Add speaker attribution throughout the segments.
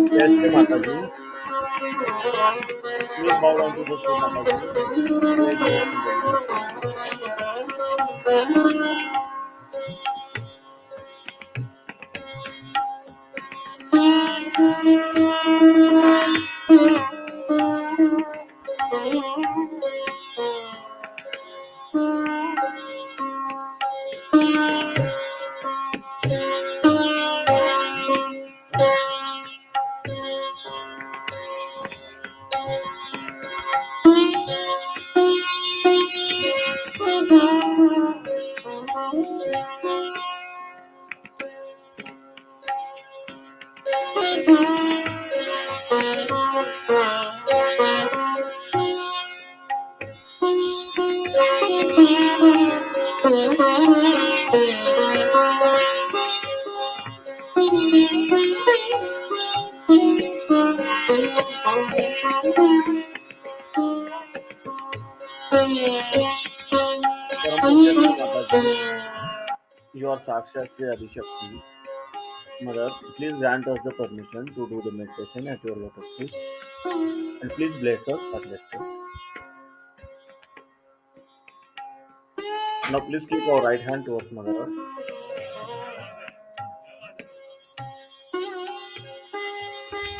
Speaker 1: Yes, Shri Mataji. Please bow down to the Shri Mataji. Very respectfully. Param Pujya Shri Mataji, you are Sakshat Shri Adishakti. Mother, please grant us the permission to do the meditation at your lotus feet, and please bless us at resting. Now please keep our right hand towards Mother Earth.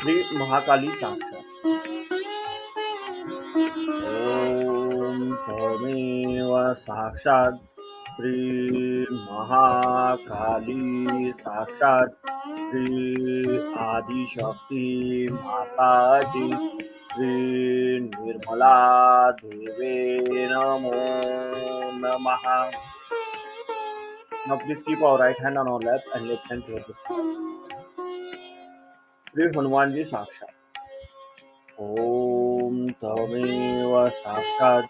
Speaker 1: Shri Mahakali Sakshat. Om Tameva Sakshat Shri Mahakali Sakshat Shri Adi Shakti Mataji Shri Nirmala Deve Namo Namaha. Now please keep our right hand on our lap and left hand towards the sky. Shri Hanumanji Sakshat. Om Tameva Sakshat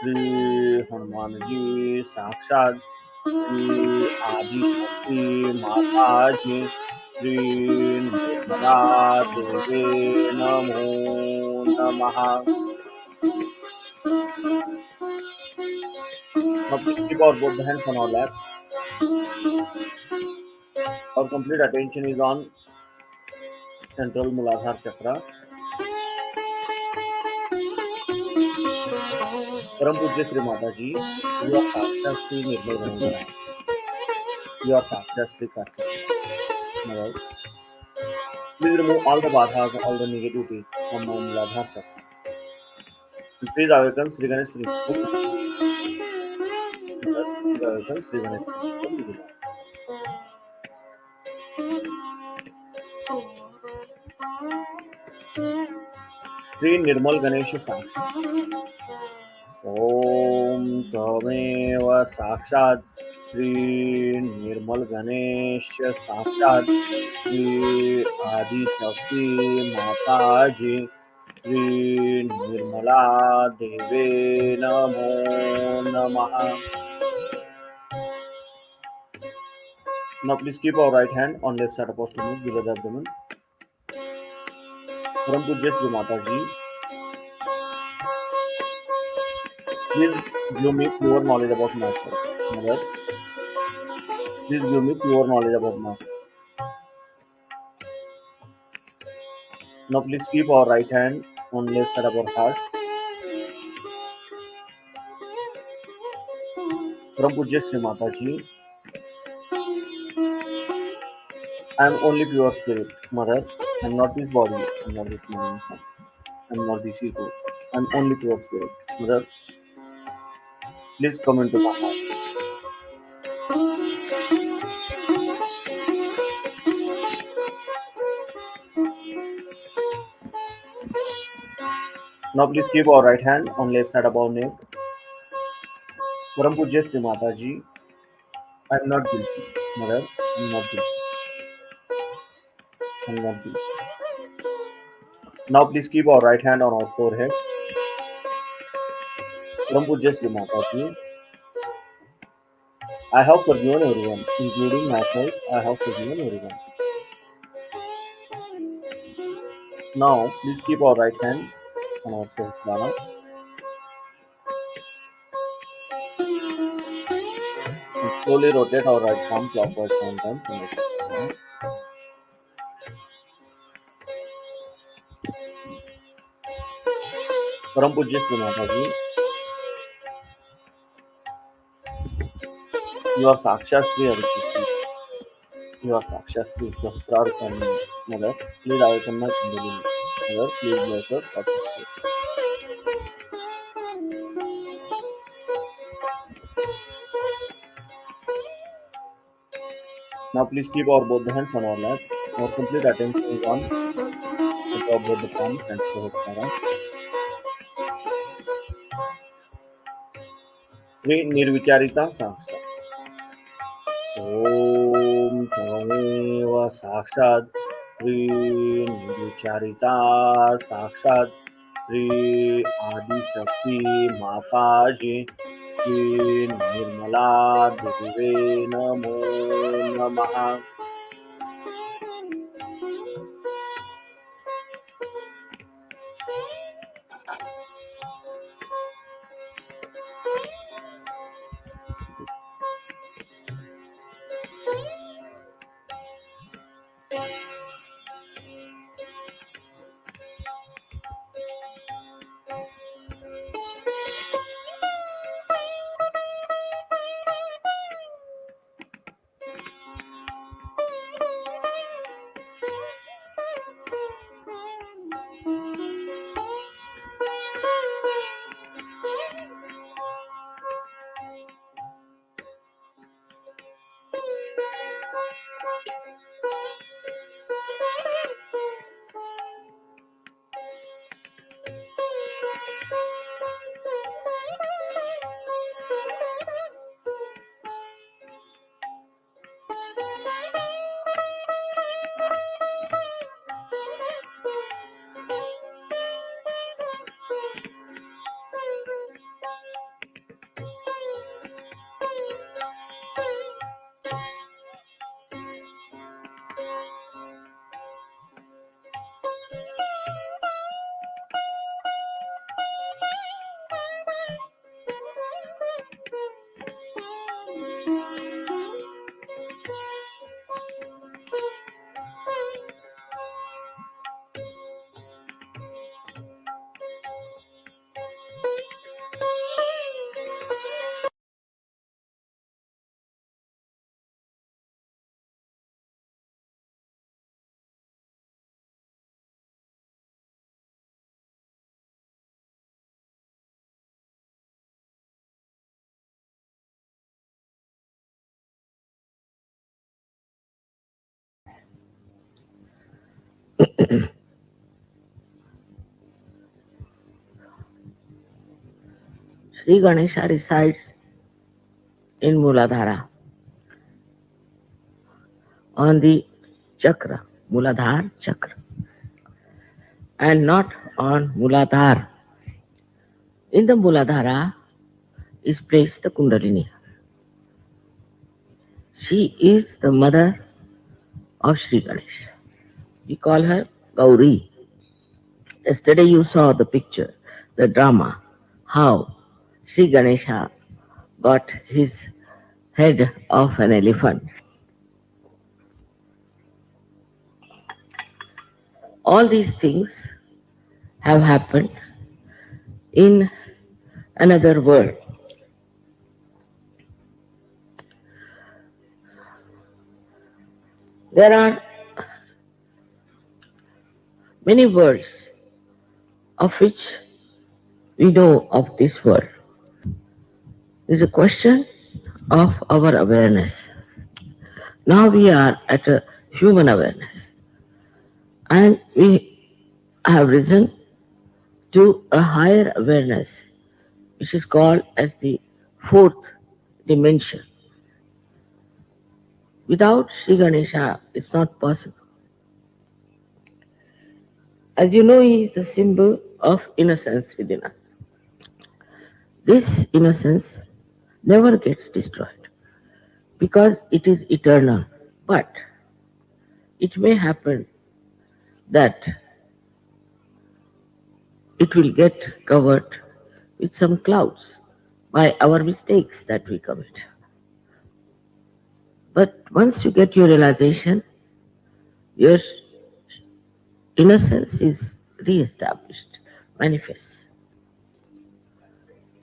Speaker 1: Shri Hanumanji Sakshat Shri Adi Shakti Mataji Shri Nirmala Deve Namo Namaha. Now please keep our both the hands on our lap. Our complete attention is on central Muladhara Chakra. Param Pujya Shri Mataji, you are Sakshat Shri Nirmal Ganesha. You are Sakshat Shri Kartik. Mother, please remove all the badhas, all the negativity from our Muladhara Chakra. And please awaken Sri Ganesh principle. Mother, please awaken Sri Ganesh principle within us. Shri Nirmal Ganesha Sakshat. Om Tameva Sakshat Shri Nirmal Ganesha Sakshat Shri Adi Shakti Mataji Shri Nirmala Deve Namo Namaha. Now please keep our right hand on left side opposite to me below the abdomen. Param Pujya Shri Mataji, please give me pure knowledge about myself. Mother, please give me pure knowledge about myself. Now please keep our right hand on left side of our heart. Param Pujya Shri Mataji, I am only pure spirit. Mother, I am not this body, I am not this mind, I am not this ego. I am only pure spirit. Mother, please come into my heart. Now please keep our right hand on left side of our neck. Param Pujya Shri Mataji, I am not guilty. Mother, I am not guilty. And one please. Now please keep our right hand on our forehead. Param Pujya Shri Mataji, I have forgiven everyone, including myself. I have forgiven everyone. Now please keep our right hand on our Sahasrara and slowly rotate our right palm clockwise 7 times in our Sahasrara. Param Pujya Shri Mataji, you are Sakshat Sri Adishakti. You are Sakshat Sri Sahasrar Kami Mother. Please awaken my Kundalini. Mother, please bless us successfully. Now please keep our both the hands on our lap. Our complete attention is on the top of the palms and Sahasrara. Sri Nirvicharita Sakshat. ॐ त्वमेव साक्षात् श्रीनिर्विचारिता साक्षात् श्री आदिशक्ति माताजी श्री निर्मला देवे नमो नमः.
Speaker 2: Sri Ganesha resides in Muladhara on the chakra, Muladhar chakra, and not on Muladhar. In the Muladhara is placed the Kundalini. She is the mother of Sri Ganesha. We call her Gauri. Yesterday you saw the picture, the drama, how Sri Ganesha got his head of an elephant. All these things have happened in another world. There are many worlds of which we know of this world. It is a question of our awareness. Now we are at a human awareness and we have risen to a higher awareness which is called as the fourth dimension. Without Sri Ganesha, it's not possible. As you know, he is the symbol of innocence within us. This innocence never gets destroyed because it is eternal. But it may happen that it will get covered with some clouds by our mistakes that we commit. But once you get your realization, your innocence is re-established, manifests,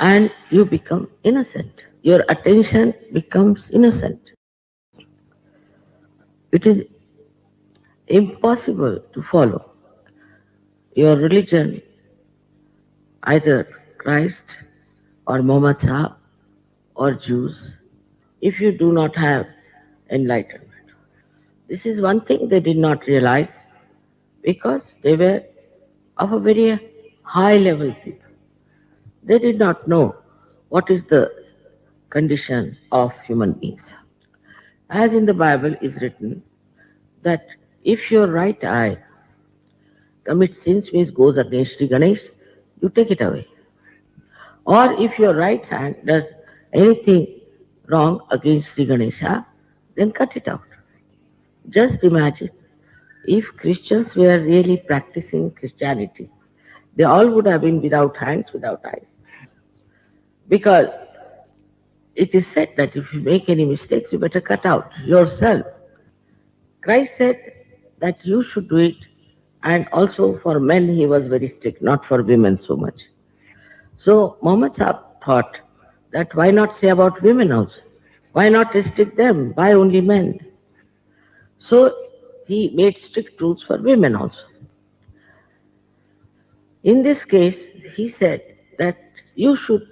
Speaker 2: and you become innocent. Your attention becomes innocent. It is impossible to follow your religion, either Christ or Muhammad Sahib or Jews, if you do not have enlightenment. This is one thing they did not realize because they were of a very high level people. They did not know what is the condition of human beings. As in the Bible is written that if your right eye commits sins, means goes against Sri Ganesh, you take it away. Or if your right hand does anything wrong against Sri Ganesha, then cut it out. Just imagine if Christians were really practicing Christianity, they all would have been without hands, without eyes. Because it is said that if you make any mistakes, you better cut out yourself. Christ said that you should do it, and also for men he was very strict, not for women so much. So Muhammad Sahib thought that why not say about women also? Why not restrict them? Why only men? So he made strict rules for women also. In this case, he said that you should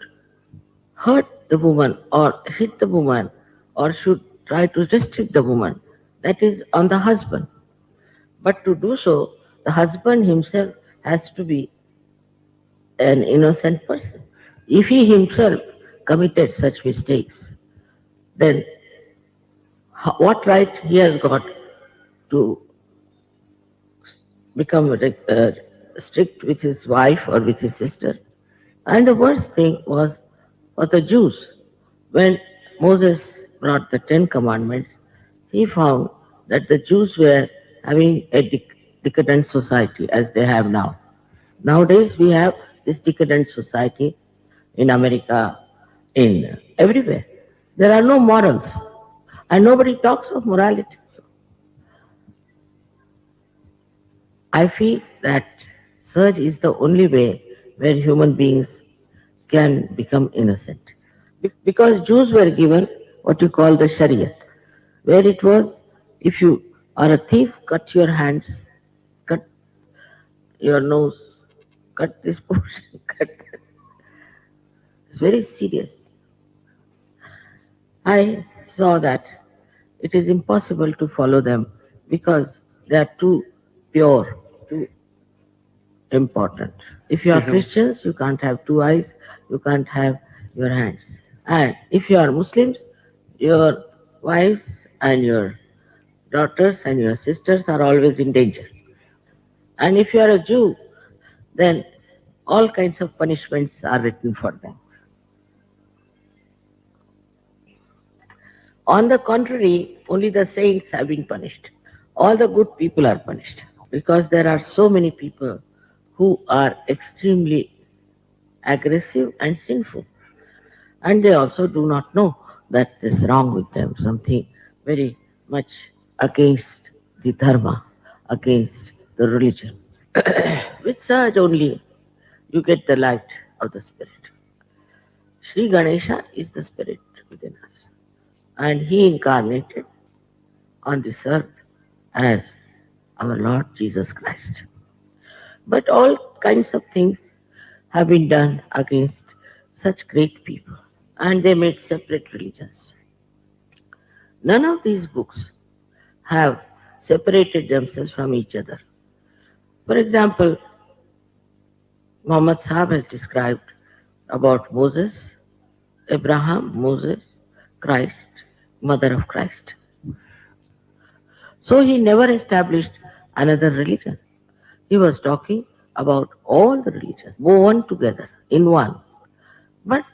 Speaker 2: hurt the woman or hit the woman or should try to restrict the woman. That is on the husband. But to do so, the husband himself has to be an innocent person. If he himself committed such mistakes, then what right he has got to become strict with his wife or with his sister? And the worst thing was for the Jews. When Moses brought the Ten Commandments, he found that the Jews were having a decadent society as they have now. Nowadays, we have this decadent society in America, in everywhere. There are no morals, and nobody talks of morality. I feel that search is the only way where human beings can become innocent. Because Jews were given what you call the Shariat, where it was if you are a thief, cut your hands, cut your nose, cut this portion, cut that. It's very serious. I saw that it is impossible to follow them because they are too pure, too important. If you are
Speaker 1: Mhm.
Speaker 2: Christians, you can't have two eyes, you can't have your hands. And if you are Muslims, your wives and your daughters and your sisters are always in danger. And if you are a Jew, then all kinds of punishments are written for them. On the contrary, only the saints have been punished. All the good people are punished because there are so many people who are extremely aggressive and sinful. And they also do not know that is wrong with them, something very much against the dharma, against the religion. With such only you get the light of the spirit. Sri Ganesha is the spirit within us, and he incarnated on this earth as our Lord Jesus Christ. But all kinds of things have been done against such great people, and they made separate religions. None of these books have separated themselves from each other. For example, Muhammad Sahib has described about Moses, Abraham, Moses, Christ, mother of Christ. So he never established another religion. He was talking about all the religions woven together in one. But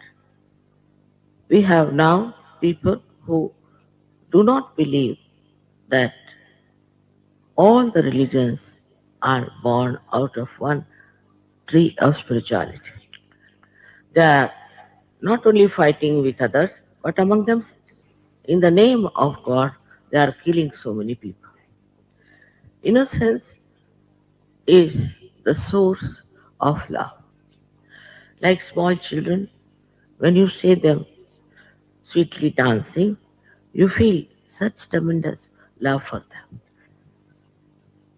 Speaker 2: we have now people who do not believe that all the religions are born out of one tree of spirituality. They are not only fighting with others, but among themselves. In the name of God, they are killing so many people. Innocence is the source of love. Like small children, when you see them sweetly dancing, you feel such tremendous love for them.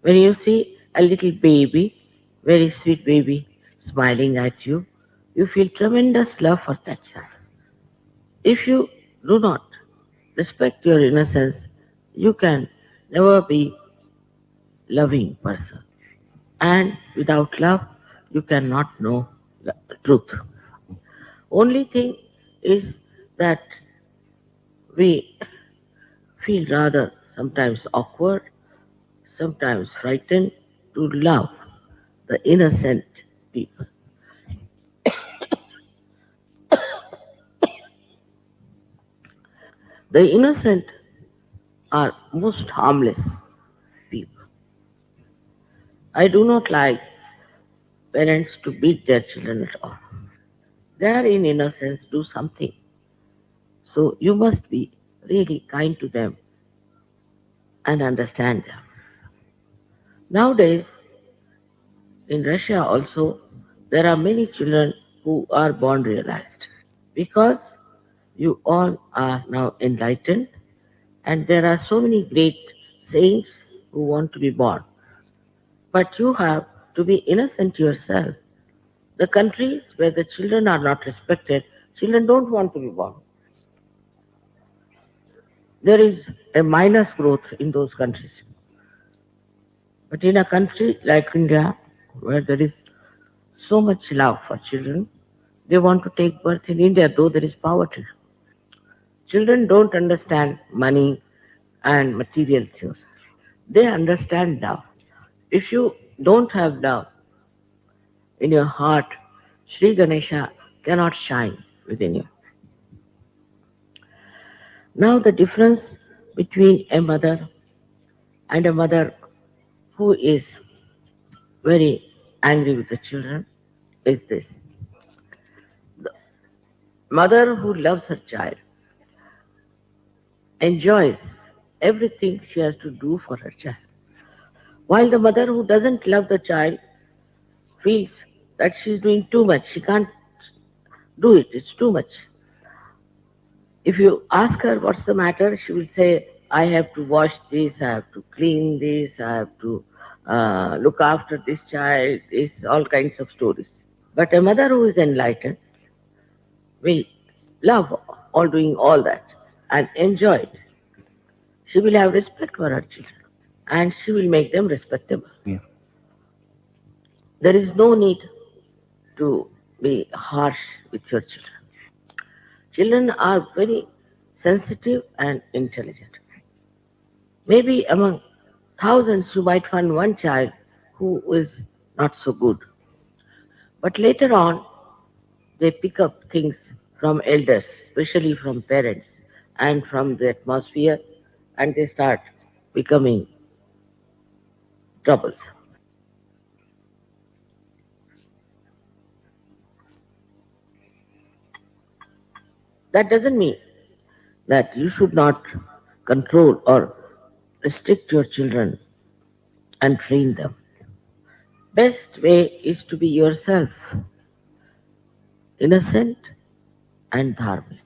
Speaker 2: When you see a little baby, very sweet baby, smiling at you, you feel tremendous love for that child. If you do not respect your innocence, you can never be loving person. And without love, you cannot know the truth. Only thing is that we feel rather sometimes awkward, sometimes frightened to love the innocent people. The innocent are most harmless people. I do not like parents to beat their children at all. They are in innocence, do something. So you must be really kind to them and understand them. Nowadays, in Russia also, there are many children who are born realized because you all are now enlightened and there are so many great saints who want to be born. But you have to be innocent yourself. The countries where the children are not respected, children don't want to be born. There is a minus growth in those countries. But in a country like India, where there is so much love for children, they want to take birth in India, though there is poverty. Children don't understand money and material things. They understand love. If you don't have love in your heart, Sri Ganesha cannot shine within you. Now, the difference between a mother and a mother who is very angry with the children is this. The mother who loves her child enjoys everything she has to do for her child, while the mother who doesn't love the child feels that she's doing too much. She can't do it, it's too much. If you ask her what's the matter, she will say, I have to wash this, I have to clean this, I have to look after this child, it's all kinds of stories. But a mother who is enlightened will love all doing all that and enjoy it. She will have respect for her children and she will make them respectable.
Speaker 1: Yeah.
Speaker 2: There is no need to be harsh with your children. Children are very sensitive and intelligent. Maybe among thousands you might find one child who is not so good. But later on, they pick up things from elders, especially from parents and from the atmosphere, and they start becoming troublesome. That doesn't mean that you should not control or restrict your children and train them. Best way is to be yourself, innocent and dharmic.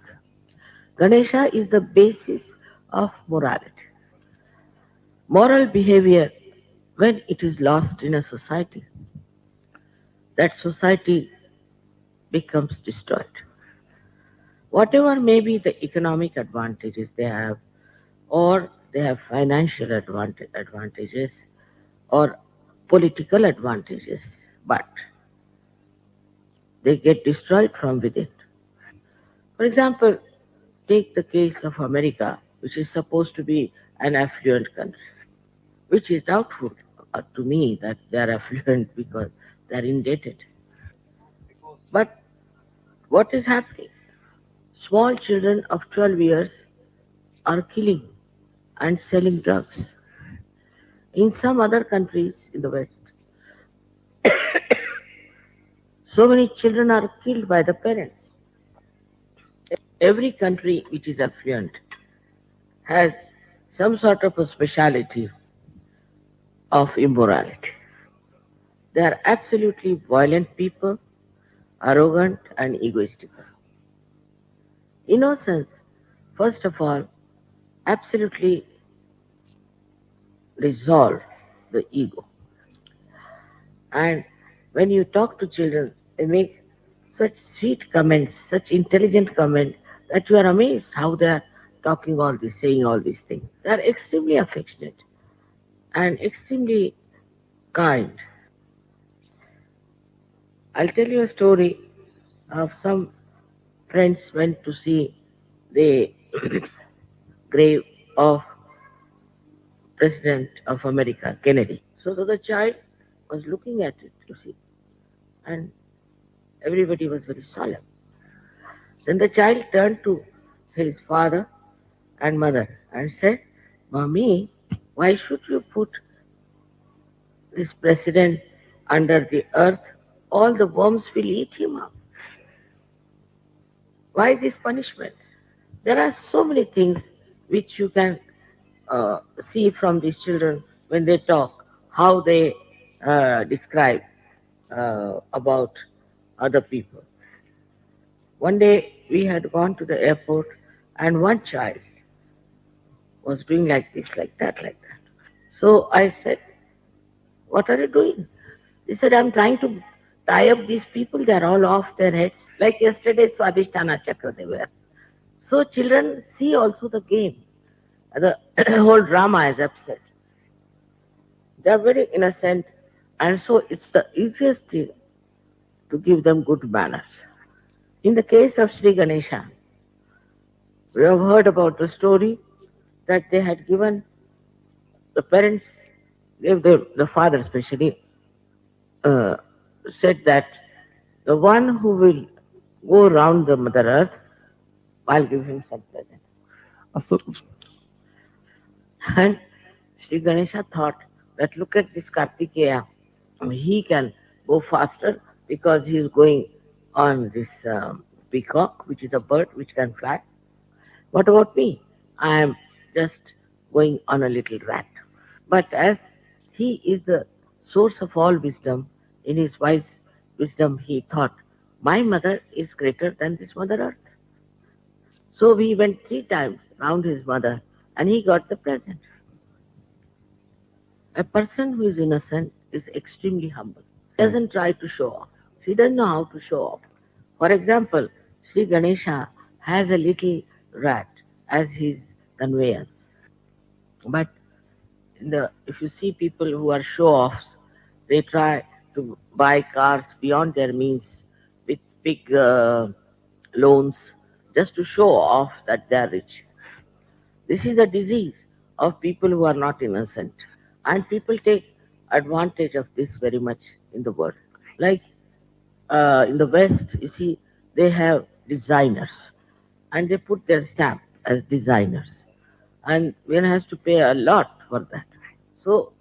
Speaker 2: Ganesha is the basis of morality. Moral behavior, when it is lost in a society, that society becomes destroyed. Whatever may be the economic advantages they have, or they have financial advantages, or political advantages, but they get destroyed from within. For example, take the case of America, which is supposed to be an affluent country, which is doubtful. to me that they are affluent because they are indebted. But what is happening? Small children of 12 years are killing and selling drugs. In some other countries in the West, so many children are killed by the parents. Every country which is affluent has some sort of a speciality of immorality. They are absolutely violent people, arrogant and egoistical. Innocence, first of all, absolutely resolve the ego. And when you talk to children, they make such sweet comments, such intelligent comments that you are amazed how they are talking all this, saying all these things. They are extremely affectionate and extremely kind. I'll tell you a story of some friends went to see the grave of President of America, Kennedy. So the child was looking at it, you see, and everybody was very solemn. Then the child turned to his father and mother and said, Mommy, why should you put this president under the earth? All the worms will eat him up. Why this punishment? There are so many things which you can see from these children when they talk, how they describe about other people. One day we had gone to the airport and one child was doing like this, like that, like that. So I said, What are you doing? He said, I'm trying to tie up these people, they're all off their heads. Like yesterday, Swadhisthana Chakra they were. So children see also the game. The whole drama is upset. They are very innocent, and so it's the easiest thing to give them good manners. In the case of Sri Ganesha, we have heard about the story that they had given the parents, gave the father especially, uh, said that the one who will go round the Mother Earth, I'll give him some present. So, and Sri Ganesha thought that look at this Kartikeya, he can go faster because he is going on this peacock, which is a bird which can fly. What about me? I am just going on a little rat. But as he is the source of all wisdom, in his wise wisdom, he thought, my mother is greater than this Mother Earth. So we went 3 times round his mother and he got the present. A person who is innocent is extremely humble. Doesn't try to show off. He doesn't know how to show off. For example, Sri Ganesha has a little rat as his conveyance. But if you see people who are show offs, they try to buy cars beyond their means with big loans just to show off that they are rich. This is a disease of people who are not innocent. And people take advantage of this very much in the world. Like in the West, you see, they have designers and they put their stamp as designers. And one has to pay a lot for that. So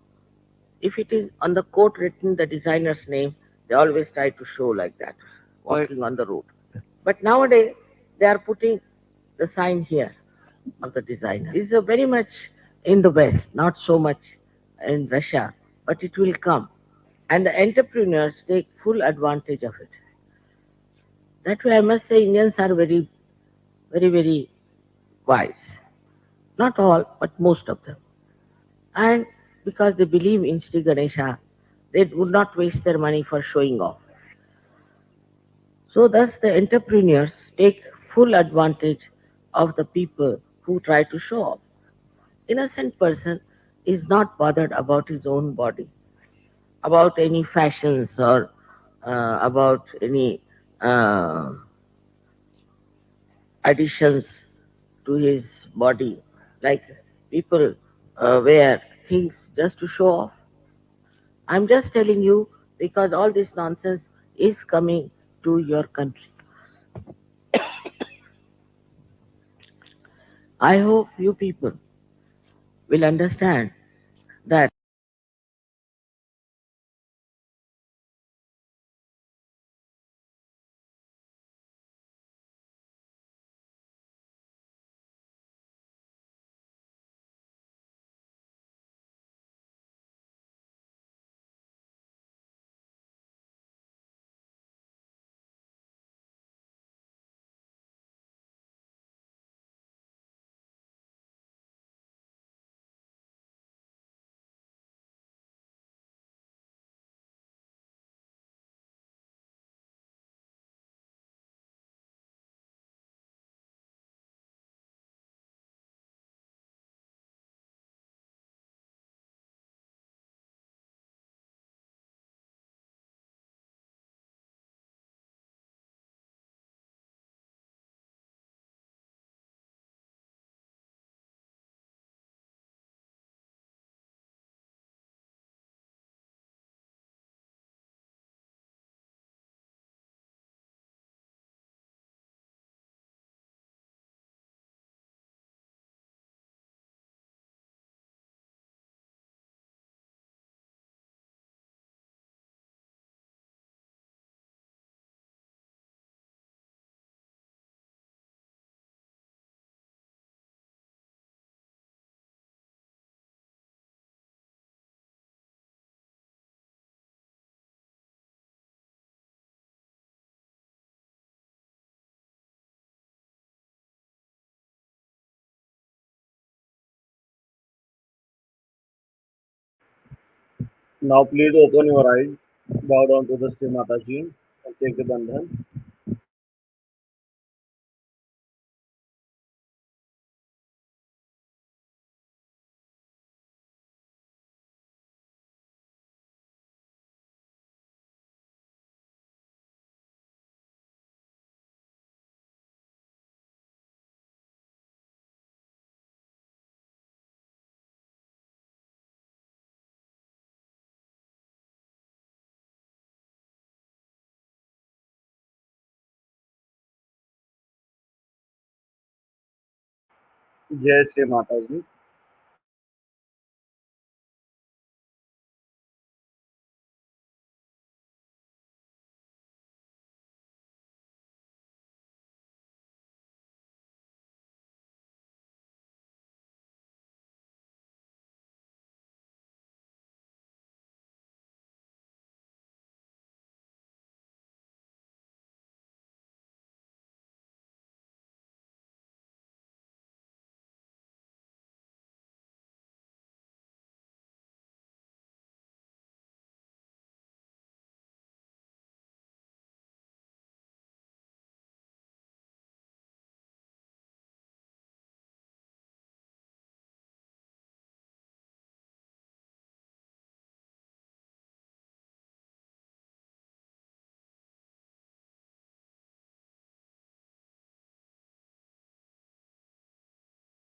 Speaker 2: if it is on the coat written the designer's name, they always try to show like that, walking on the road. But nowadays, they are putting the sign here of the designer. This is very much in the West, not so much in Russia, but it will come. And the entrepreneurs take full advantage of it. That way, I must say, Indians are very, very, very wise. Not all, but most of them. And because they believe in Sri Ganesha, they would not waste their money for showing off. So, thus, the entrepreneurs take full advantage of the people who try to show off. Innocent person is not bothered about his own body, about any fashions or about any uh, additions to his body, like people wear things just to show off. I'm just telling you because all this nonsense is coming to your country. I hope you people will understand that
Speaker 1: Now please open your eyes, bow down to the Shri Mataji and take the bandhan. Jai Shri Mataji.